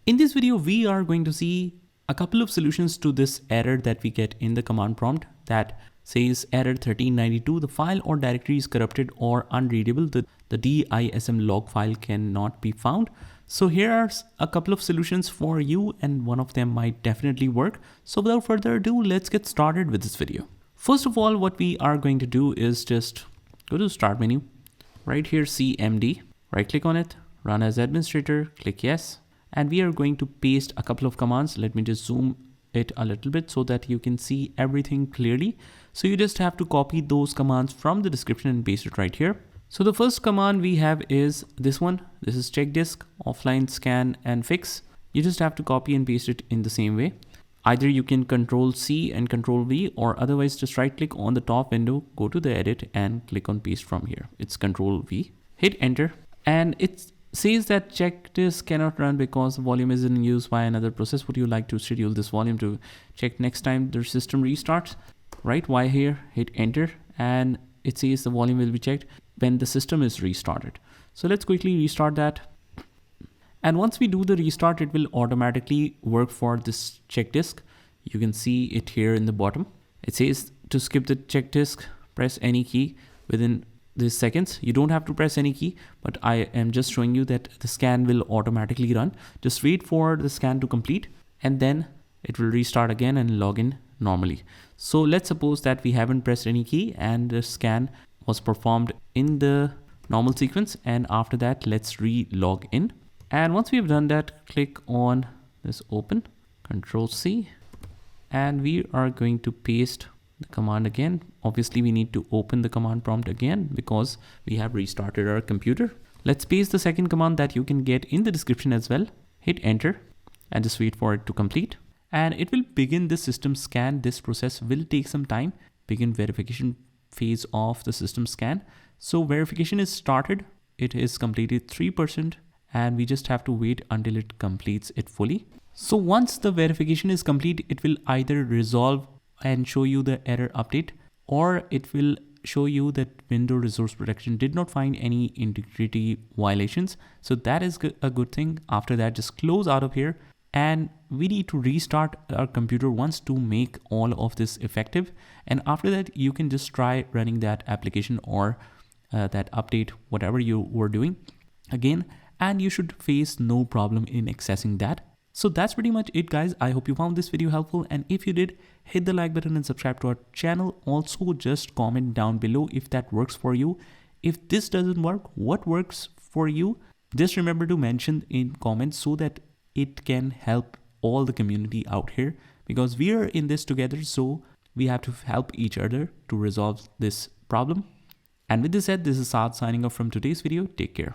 In this video, we are going to see a couple of solutions to this error that we get in the command prompt that says error 1392, the file or directory is corrupted or unreadable. The DISM log file cannot be found. So here are a couple of solutions for you, and one of them might definitely work. So without further ado, let's get started with this video. First of all, what we are going to do is just go to the start menu, right here, CMD, right click on it, run as administrator, click yes. And we are going to paste a couple of commands. Let me just zoom it a little bit so that you can see everything clearly. So you just have to copy those commands from the description and paste it right here. So the first command we have is this one. This is chkdsk offlinescanandfix. You just have to copy and paste it in the same way. Either you can Control C and Control V, or otherwise just right click on the top window, go to the edit and click on paste from here. It's Control V, hit enter, and it says that chkdsk cannot run because the volume is in use by another process. Would you like to schedule this volume to check next time the system restarts? Right, why here, hit enter, and it says the volume will be checked when the system is restarted. So let's quickly restart that. And once we do the restart, it will automatically work for this chkdsk. You can see it here in the bottom. It says to skip the chkdsk, press any key within these seconds. You don't have to press any key, but I am just showing you that the scan will automatically run. Just wait for the scan to complete and then it will restart again and log in normally. So let's suppose that we haven't pressed any key and the scan was performed in the normal sequence, and after that let's re-log in. And once we have done that, click on this open, Control C, and we are going to paste the command again. Obviously we need to open the command prompt again because we have restarted our computer. Let's paste the second command that you can get in the description as well. Hit enter and just wait for it to complete, and it will begin the system scan. This process will take some time. Begin verification phase of the system scan. So verification is started. It is completed 3%, and we just have to wait until it completes it fully. So once the verification is complete, it will either resolve and show you the error update, or it will show you that Windows Resource Protection did not find any integrity violations. So that is a good thing. After that, just close out of here, and we need to restart our computer once to make all of this effective. And after that, you can just try running that application or that update, whatever you were doing again, and you should face no problem in accessing that. So that's pretty much it, guys. I hope you found this video helpful, and if you did, hit the like button and subscribe to our channel. Also, just comment down below if that works for you. If this doesn't work, what works for you? Just remember to mention in comments so that it can help all the community out here, because we are in this together, so we have to help each other to resolve this problem. And with this said, this is Saad signing off from today's video. Take care.